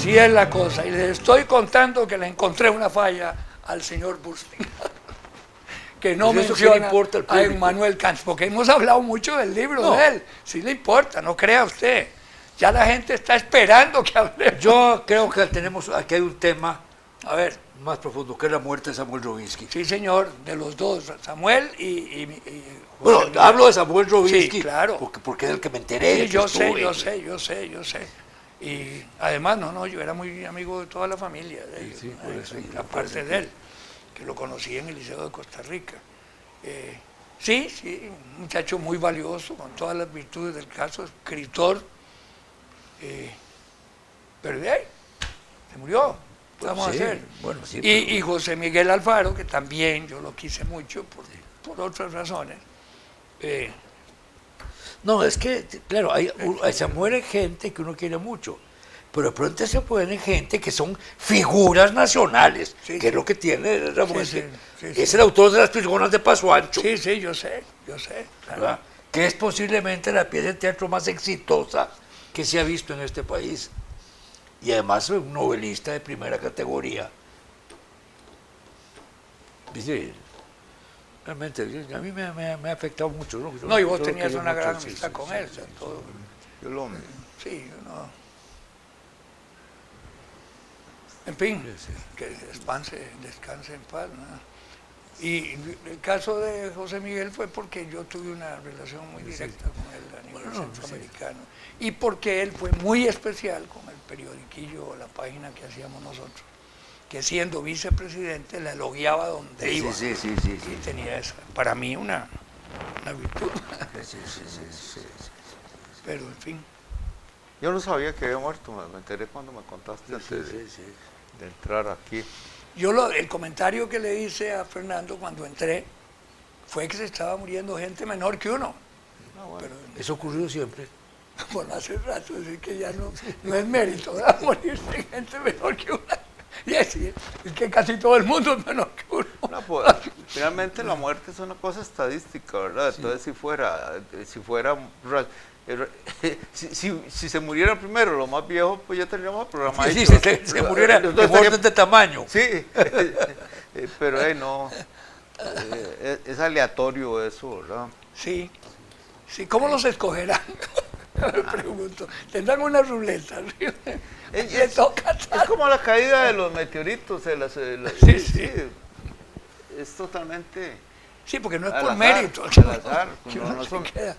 Así es la cosa. Y les estoy contando que le encontré una falla al señor Burstyn, que no Pues eso menciona qué le importa al a público. Emmanuel Kant, porque hemos hablado mucho del libro No. de él. Sí le importa, no crea usted. Ya la gente está esperando que hablemos. Yo creo que tenemos, aquí hay un tema A ver, más profundo, que es la muerte de Samuel Robinsky. sí señor, de los dos, Samuel y José Bueno, Miguel. hablo de Samuel Robinsky, Sí, claro. porque es el que me enteré. Sí, que yo sé, estuve. yo sé. Y además, no, yo era muy amigo de toda la familia de ellos, Sí, por eso, aparte de él, que lo conocí en el Liceo de Costa Rica. Sí, un muchacho muy valioso, con todas las virtudes del caso, escritor, pero de ahí, se murió. ¿Qué vamos a Sí, hacer? bueno, sí, Y José Miguel Alfaro, que también yo lo quise mucho por otras razones. No, es que, claro, se muere gente que uno quiere mucho, pero de pronto se muere gente que son figuras nacionales, Sí, que es sí. lo que tiene Ramón. Sí, que sí. Es el autor de Las Pistolas de Paso Ancho, Sí, yo sé, claro. ¿verdad? Que es posiblemente la pieza de teatro más exitosa que se ha visto en este país. Y además es un novelista de primera categoría. Dice, realmente, a mí me ha afectado mucho. No, y vos Yo lo tenías quería una mucho, gran sí, amistad sí, con sí, él, sí, o sea, sí. todo. Yo lo Sí, no. En fin, Sí, sí. que descanse en paz, ¿no? Y el caso de José Miguel fue porque yo tuve una relación muy directa con él a nivel Bueno, centroamericano. Y porque él fue muy especial con el periodiquillo o la página que hacíamos nosotros, que siendo vicepresidente la elogiaba donde iba. Sí. Y tenía esa, para mí, una virtud. Sí. Pero en fin. Yo no sabía que había muerto, me enteré cuando me contaste antes Sí. de entrar aquí. El comentario que le hice a Fernando cuando entré fue que se estaba muriendo gente menor que uno. Ah, bueno. Pero Eso ocurrió siempre. bueno, hace rato decir que ya no es mérito, ¿verdad? Morirse gente menor que uno. Y es que casi todo el mundo es menor que uno. No, pues, finalmente la muerte es una cosa estadística, ¿verdad? Entonces si se murieran primero los más viejos, pues ya tendríamos el programa Sí, hecho. se muriera en Entonces orden de tamaño. Sí, pero no, es aleatorio eso, ¿verdad? Sí, ¿cómo los escogerán? Me pregunto. Tendrán una ruleta. ¿Sí? Le toca Es como la caída de los meteoritos. Sí. Es totalmente Sí, porque no es al por azar, mérito. al azar, que no, uno no se son- queda.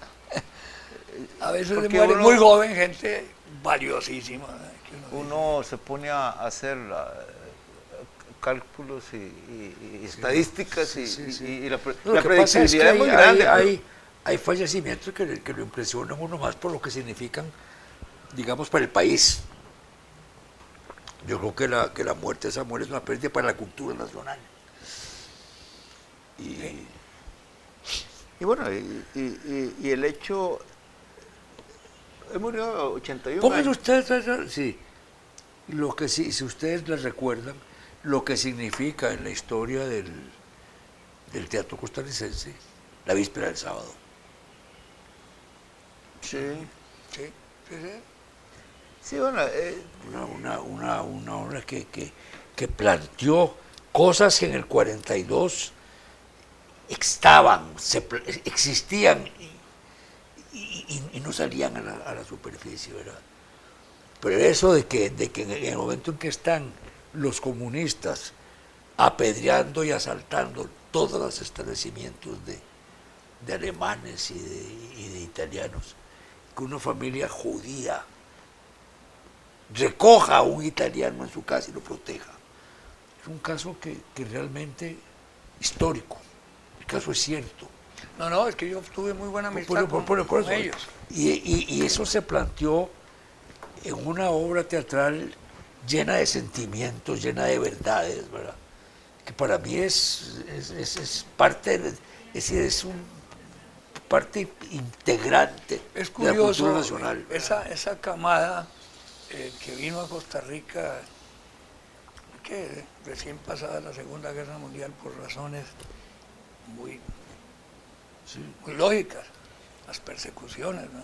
A veces se Porque muere uno- muy joven gente valiosísima, ¿verdad? Que uno se pone a hacer cálculos y estadísticas y la No, lo que pasa es que predictibilidad es muy grande. hay fallecimientos que lo impresionan uno más por lo que significan, digamos, para el país. Yo creo que la muerte de Samuel es una pérdida para la cultura nacional. Y bueno, y el hecho, él murió a 81 Pónganse años. ustedes, sí, lo que sí, si ustedes les recuerdan, lo que significa en la historia del teatro costarricense, la víspera del sábado. Sí. Sí. Sí, bueno, Una obra que planteó cosas que en el 42 existían y no salían a la superficie, ¿verdad? Pero eso de que en el momento en que están los comunistas apedreando y asaltando todos los establecimientos de alemanes y de italianos, que una familia judía recoja a un italiano en su casa y lo proteja. Es un caso que realmente histórico. El caso es cierto. No, es que yo tuve muy buena amistad Por con eso. ellos. Y eso se planteó en una obra teatral llena de sentimientos, llena de verdades, ¿verdad? Que para mí es parte, es decir, es un parte integrante Es de la cultura curioso, nacional. esa camada que vino a Costa Rica, que recién pasada la Segunda Guerra Mundial por razones muy lógicas, las persecuciones, ¿no?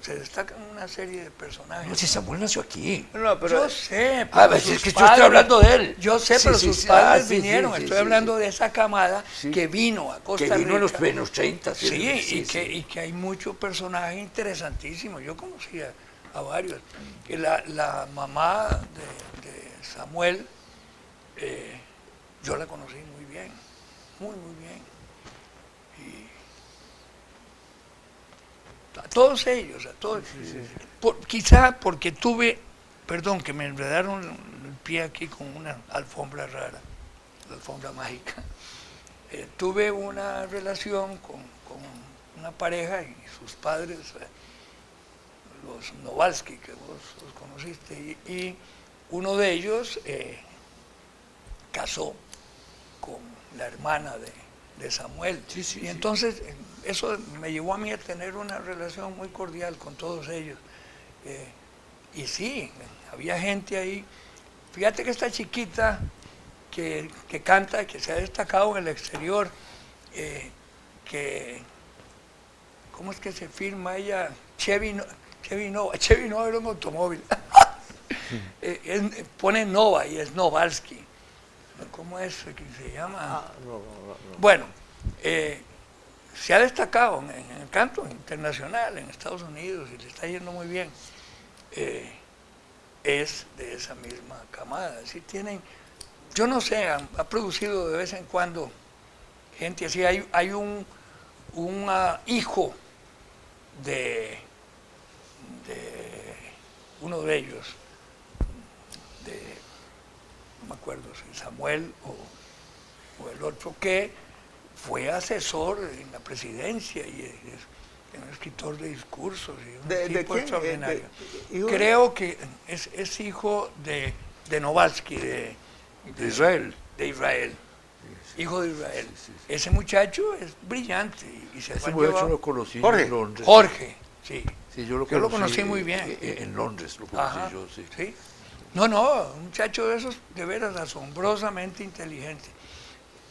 Se se destacan una serie de personajes. No, si Samuel nació aquí. No, pero Yo sé, Ah, pero es sus que yo estoy hablando de él. Yo sé, Sí, pero sí, sus sí. padres Ah, sí, vinieron. sí, sí, Estoy sí, hablando sí. de esa camada Sí. que vino a Costa Que vino en Rica. los 30. Sí, y que hay muchos personajes interesantísimos. Yo conocía a varios. Que la mamá de Samuel, yo la conocí muy bien, muy bien. Y a todos ellos, a todos. Quizá porque tuve, perdón, que me enredaron el pie aquí con una alfombra rara, la alfombra mágica. Tuve una relación con una pareja y sus padres, los Novalsky, que vos los conociste, y uno de ellos casó con la hermana de Samuel. Sí, y entonces eso me llevó a mí a tener una relación muy cordial con todos ellos. Y sí, había gente ahí. Fíjate que esta chiquita que canta, que se ha destacado en el exterior, ¿cómo es que se firma ella? Chevy Nova era un automóvil. Pone Nova y es Novalsky. ¿Cómo es que se llama? No. Bueno, se ha destacado en el canto internacional en Estados Unidos y le está yendo muy bien. Es de esa misma camada. Así tienen, yo no sé, ha producido de vez en cuando gente así. Hay un hijo de uno de ellos, no me acuerdo si Samuel o el otro, que fue asesor en la presidencia y es un escritor de discursos y un ¿De tipo quién? extraordinario. Hijo de- Creo que es hijo de Novalsky, de Israel. De Israel. Hijo de Israel. Ese muchacho es brillante y se Ese lo han muchacho llevado- lo conocí Jorge. en Londres. Jorge, sí. Sí, yo lo conocí muy bien. En Londres lo conocí Ajá, yo, sí. sí. No, un muchacho de esos de veras asombrosamente inteligente,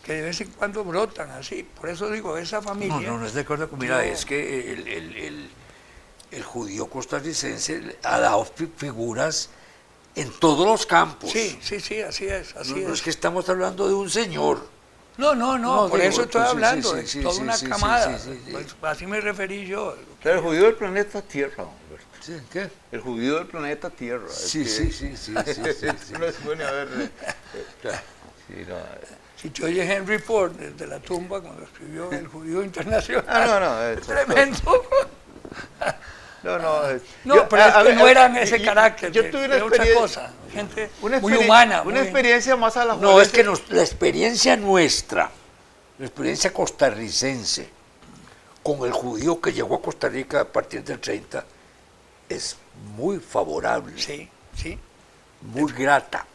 que de vez en cuando brotan así. Por eso digo, esa familia... No es de acuerdo con... Mira, Yo- es que el judío costarricense ha dado figuras en todos los campos. Sí, así es, así No es. es que estamos hablando de un señor. No, por digo, eso estoy pues, hablando sí, de sí, toda sí, una sí, camada. sí. Pues, así me referí yo. Pero el judío del planeta Tierra, Humberto. Sí, ¿qué? El judío del planeta Tierra. Sí. No es bueno haber... Sí, no. Si te oye Henry Ford desde la tumba cuando escribió El Judío Internacional. No. Tremendo. No. No, pero es que no eran ese carácter. Yo tuve una de otra experiencia... cosa. Gente Una muy experien- humana. Una muy- experiencia más a la No, es que la experiencia nuestra, la experiencia costarricense, con el judío que llegó a Costa Rica a partir del 30, es muy favorable, Sí. muy grata.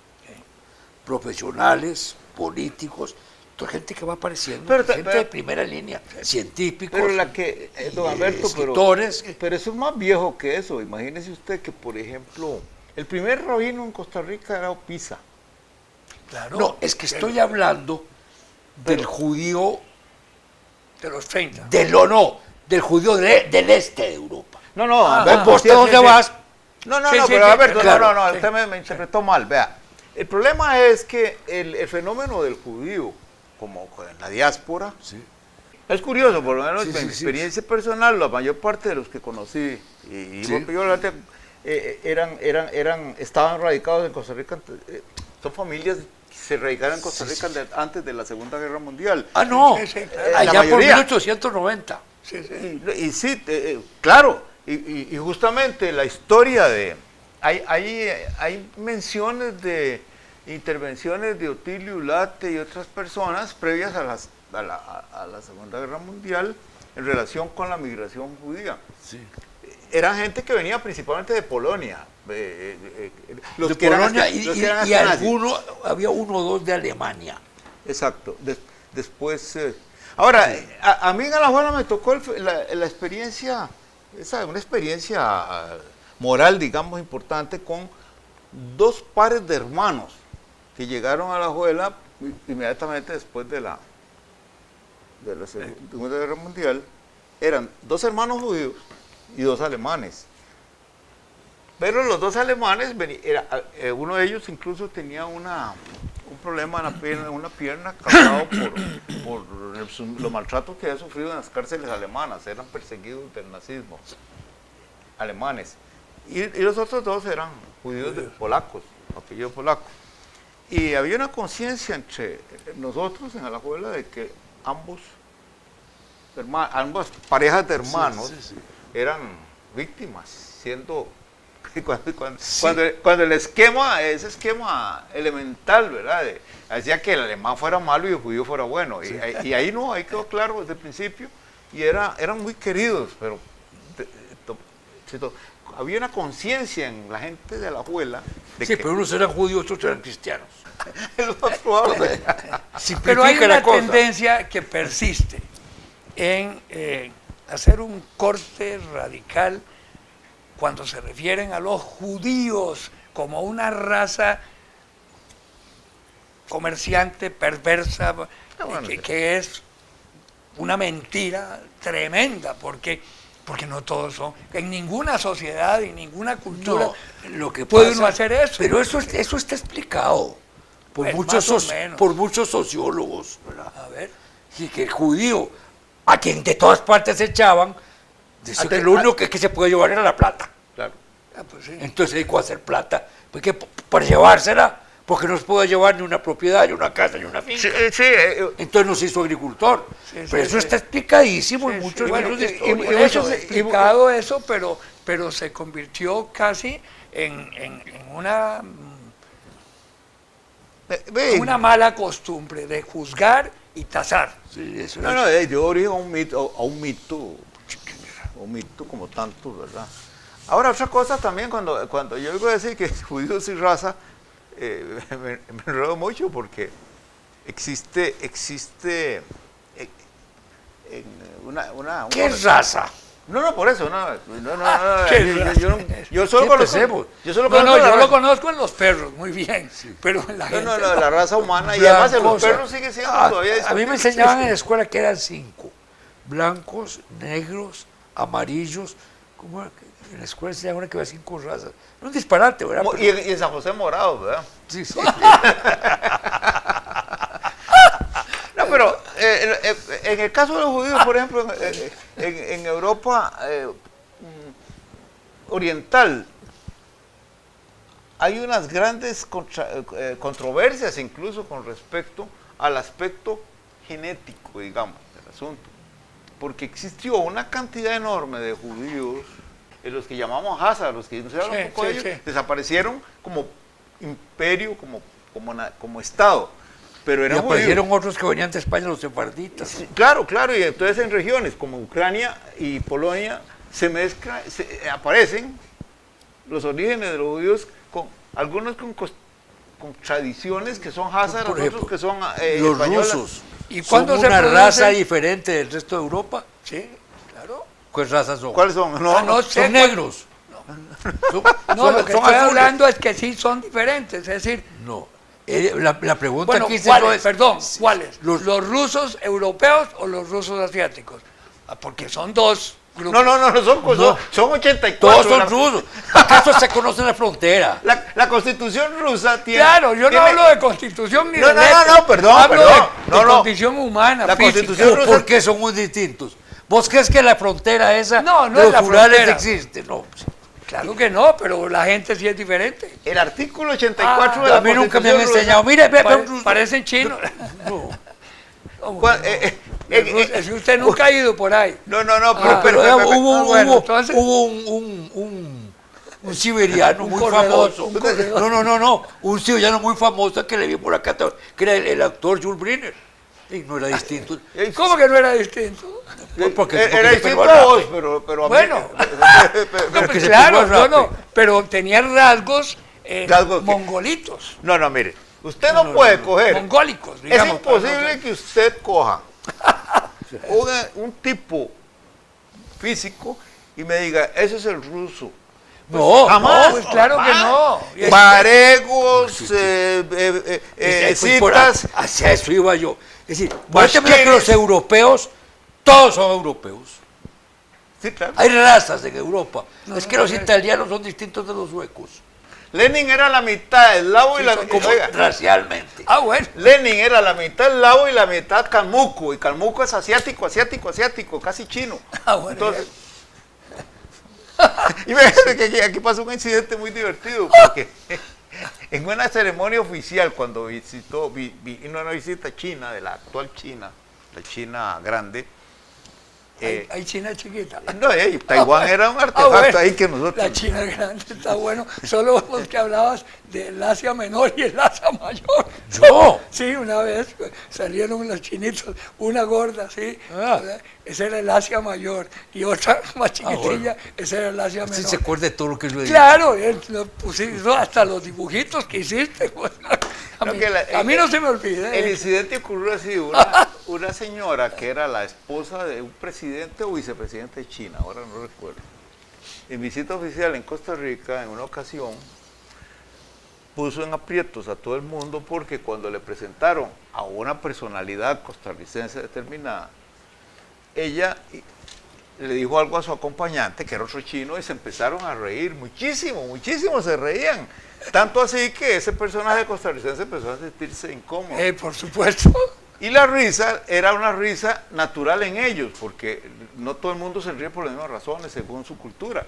Profesionales, políticos, toda gente que va apareciendo, Pero- gente pero- de primera línea, científicos, Pero la que, don Alberto, escritores. pero eso es más viejo que eso. Imagínese usted que, por ejemplo, el primer rabino en Costa Rica era Opiza. Claro. No, es que estoy hablando del judío, De los 30. del judío del este de Europa. No, ¿Vos de dónde vas? No, Sí, sí, pero sí, Alberto, claro, no, sí. usted me interpretó mal. Vea, el problema es que el fenómeno del judío, como en la diáspora, es curioso, por lo menos en mi experiencia personal, la mayor parte de los que conocí, y Sí. yo la verdad, estaban radicados en Costa Rica, son familias que se radicaron en Costa Rica antes de la Segunda Guerra Mundial. Ah, no, Sí, claro. allá La por mayoría. 1890. Sí. Y sí, claro, y justamente la historia de... Hay menciones de intervenciones de Otilio Ulate y otras personas previas a la Segunda Guerra Mundial en relación con la migración judía. Sí. Eran gente que venía principalmente de Polonia. Los De que eran Polonia los que eran y ashkenazis. había uno o dos de Alemania. Exacto. Después... ahora, a mí en Alajuela me tocó la experiencia, una experiencia moral, digamos, importante con dos pares de hermanos que llegaron a Alajuela inmediatamente después de la Segunda Guerra Mundial. Eran dos hermanos judíos y dos alemanes. Pero los dos alemanes, uno de ellos incluso tenía un problema en una pierna causado por los maltratos que había sufrido en las cárceles alemanas. Eran perseguidos del nazismo, alemanes. Y los otros dos eran judíos polacos, apellido polaco. Y había una conciencia entre nosotros en Alajuela de que ambas parejas de hermanos eran víctimas, siendo cuando el ese esquema elemental, ¿verdad? Hacía que el alemán fuera malo y el judío fuera bueno. Y ahí quedó claro desde el principio, y eran muy queridos, pero había una conciencia en la gente de Alajuela. Pero unos eran judíos, otros eran cristianos. Es lo más probable. Pero hay una tendencia que persiste en hacer un corte radical cuando se refieren a los judíos como una raza comerciante, perversa, que es una mentira tremenda, porque no todos son, en ninguna sociedad y ninguna cultura lo que puede pasa, uno hacer eso. Pero eso está explicado por muchos sociólogos, ¿verdad? A ver. Y que el judío, a quien de todas partes echaban, decía que lo único que se puede llevar era la plata. Claro. Pues sí. Entonces se dedicó a hacer plata, porque para llevársela, porque no se puede llevar ni una propiedad, ni una casa, ni una finca. Entonces nos hizo agricultor. Pero eso está explicadísimo en muchos libros de historia. Eso es explicado eso, pero se convirtió casi en una mala costumbre de juzgar y tasar. Dio origen a un mito como tanto, ¿verdad? Ahora, otra cosa también, cuando yo oigo decir que judíos y raza, me enredo mucho, porque existe ¿Qué es raza? No, por eso, yo solo conozco. Yo lo conozco en los perros, muy bien, pero en la gente la raza humana, y además en los perros sigue siendo todavía. A mí me enseñaban en la escuela que eran 5: blancos, negros, amarillos. ¿Cómo era? En la escuela enseñaban una que había 5 razas. No un disparate, ¿verdad? Y en San José morado, ¿verdad? Sí. No, pero en el caso de los judíos, por ejemplo, en Europa oriental, hay unas grandes controversias incluso con respecto al aspecto genético, digamos, del asunto. Porque existió una cantidad enorme de judíos, los que llamamos Hazara, los que no se hablan un poco de ellos, desaparecieron como imperio, como Estado. Pero eran aparecieron otros que venían de España, los sefarditas. Claro, y entonces en regiones como Ucrania y Polonia aparecen los orígenes de los judíos, algunos con tradiciones que son Hazara, otros que son los españolas. rusos. ¿Y cuándo son una raza diferente del resto de Europa? Sí, claro. ¿Cuáles razas son? ¿Cuáles son? Son negros. Lo que estoy hablando es que sí son diferentes, es decir... No. La pregunta aquí ¿cuáles? ¿Los rusos europeos o los rusos asiáticos? Porque son dos grupos. Son 84. Todos son rusos. ¿Acaso se conoce la frontera? La Constitución rusa tiene... Claro, yo no hablo de Constitución ni de perdón. Hablo de condición humana, la física. Constitución rusa... ¿Por qué son muy distintos? ¿Vos crees que la frontera esa no de los es rurales existe? No. Claro que no, pero la gente sí es diferente. El artículo 84 de la Constitución rusa... A mí nunca me han enseñado. Mire, parecen chinos. No. Si usted nunca ha ido por ahí. Pero hubo un siberiano muy famoso. Un siberiano muy famoso que le vi por acá, que era el actor Jules Briner. Y no era distinto. ¿Cómo que no era distinto? Porque era distinto a vos, pero a mí... Bueno, claro, pero tenía rasgos mongolitos. No, mire, usted no puede coger... Mongólicos, digamos. Es imposible que usted coja un tipo físico y me diga, ese es el ruso. No, jamás. Pues claro que no. Varegos, citas. Hacia eso iba yo. Es decir, que los europeos, todos son europeos. Sí, claro. Hay razas en Europa. No, es que no, los italianos son distintos de los suecos. Lenin era la mitad eslavo y la Son como oiga, racialmente. Ah, bueno. Lenin era la mitad eslavo y la mitad calmuco. Y calmuco es asiático, casi chino. Ah, bueno. Entonces, y fíjate que aquí pasó un incidente muy divertido, porque en una ceremonia oficial, cuando vino una visita a China, de la actual China, la China grande, Hay China chiquita. no, Taiwán era un artefacto bueno, ahí que nosotros... La China grande está bueno. Solo vos que hablabas del Asia menor y el Asia mayor. ¿Yo? Sí, una vez salieron los chinitos, una gorda, sí. Ah. Ese era el Asia mayor. Y otra más chiquitilla, bueno. ese era el Asia Usted menor. se acuerda de todo lo que yo he dicho. Claro, él lo pusiste, hasta los dibujitos que hiciste. Pues. A mí no se me olvida. El incidente ocurrió así, una señora que era la esposa de un presidente o vicepresidente de China, ahora no recuerdo, en visita oficial en Costa Rica, en una ocasión, puso en aprietos a todo el mundo porque cuando le presentaron a una personalidad costarricense determinada, ella le dijo algo a su acompañante, que era otro chino, y se empezaron a reír, muchísimo se reían. Tanto así que ese personaje costarricense empezó a sentirse incómodo. Por supuesto. Y la risa era una risa natural en ellos, porque no todo el mundo se ríe por las mismas razones, según su cultura.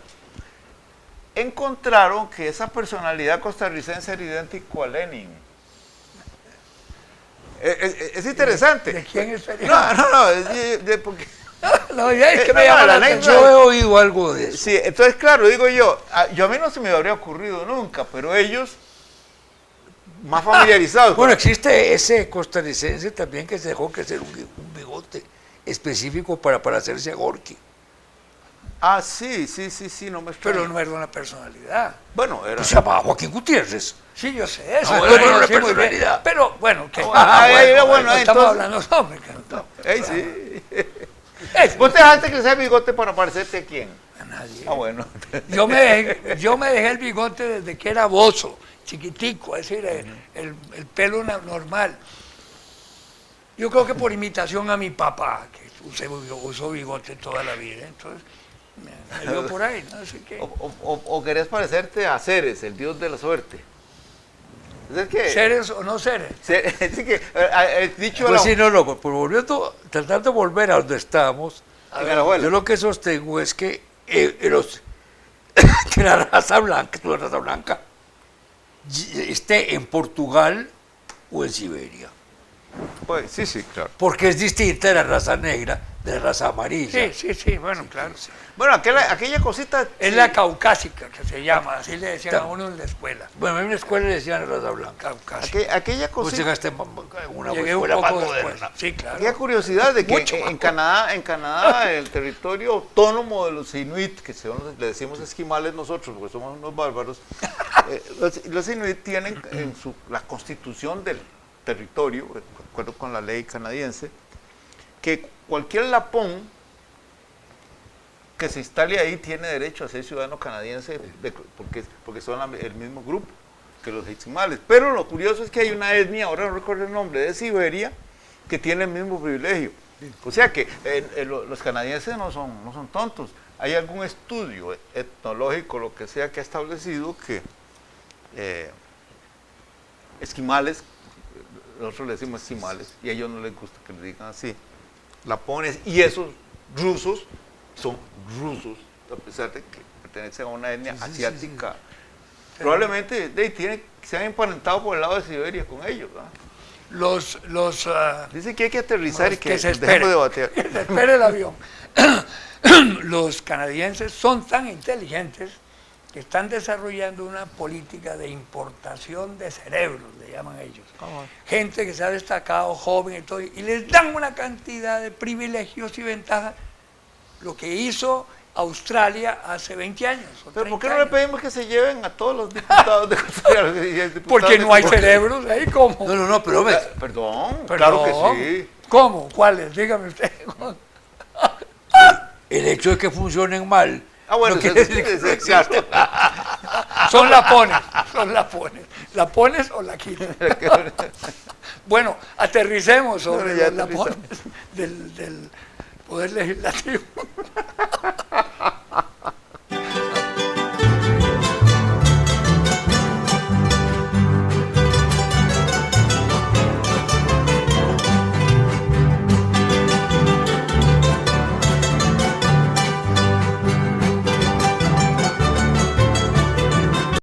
Encontraron que esa personalidad costarricense era idéntico a Lenin. Es interesante. ¿De quién es Felipe? No, porque... No, ya es que me no, llama la la atención. Yo he oído algo de eso. Sí, entonces claro, digo yo a mí no se me habría ocurrido nunca, pero ellos, más familiarizados. Bueno, existe ese costarricense también que se dejó crecer un bigote específico para hacerse a Gorky. Ah, sí, no me extraña. Pero no era una personalidad. Bueno, era... Pues se llamaba Joaquín Gutiérrez. Sí, yo sé eso. bueno, Pero una sí, muy bien. personalidad. Pero bueno, que bueno, estamos entonces- hablando sobre sí. ¿Vos te dejaste crecer bigote para parecerte a quién? a nadie. Ah, bueno. Yo me dejé el bigote desde que era bozo, chiquitico, es decir, el pelo normal. Yo creo que por imitación a mi papá, que usó bigote toda la vida, entonces me dio por ahí, no sé qué. O querías parecerte a Ceres, el dios de la suerte. ¿Es que? ¿Seres o no seres? Así que, dicho Pues la- sí, no, pues volviendo, tratando de volver a donde estábamos, en el abuelo. yo lo que sostengo es que, que la raza blanca, esté en Portugal o en Siberia. Pues, sí, claro. Porque es distinta de la raza negra de la raza amarilla. Sí, bueno, claro. Bueno, aquella cosita... Es sí. la caucásica que se llama, así le decían a uno en la escuela. Bueno, en una escuela le decían raza blanca. Caucásica. Aquella Pues cosita... llegaste a una Llegué un escuela más poco después. moderna. Sí, claro. Aquella curiosidad de que Mucho en Canadá, el territorio autónomo de los inuit, que le decimos esquimales nosotros, porque somos unos bárbaros, los inuit tienen en la constitución del territorio, de acuerdo con la ley canadiense, que cualquier lapón que se instale ahí tiene derecho a ser ciudadano canadiense porque son el mismo grupo que los esquimales. Pero lo curioso es que hay una etnia, ahora no recuerdo el nombre, de Siberia, que tiene el mismo privilegio. O sea que los canadienses no son tontos. Hay algún estudio etnológico, lo que sea, que ha establecido que esquimales, nosotros le decimos esquimales, y a ellos no les gusta que le digan así, lapones, y esos rusos son rusos, a pesar de que pertenecen a una etnia asiática. Probablemente se han emparentado por el lado de Siberia con ellos, ¿verdad? Dice que hay que aterrizar y que se dejemos espere. de debatir. Que se espere el avión. Los canadienses son tan inteligentes que están desarrollando una política de importación de cerebros, le llaman ellos. Gente que se ha destacado, joven y todo, y les dan una cantidad de privilegios y ventajas, lo que hizo Australia hace 20 años. Pero ¿por qué no años. le pedimos que se lleven a todos los diputados de Costa Rica? Porque no hay cerebros ahí, ¿cómo? No, pero hombre, Perdón, claro que sí. ¿Cómo? ¿Cuáles? Dígame usted. el hecho de que funcionen mal. Ah, bueno, no quiere decir que no existen. Son lapones. ¿Lapones o la quitas? Bueno, aterricemos sobre Bueno, ya los lapones del Poder Legislativo.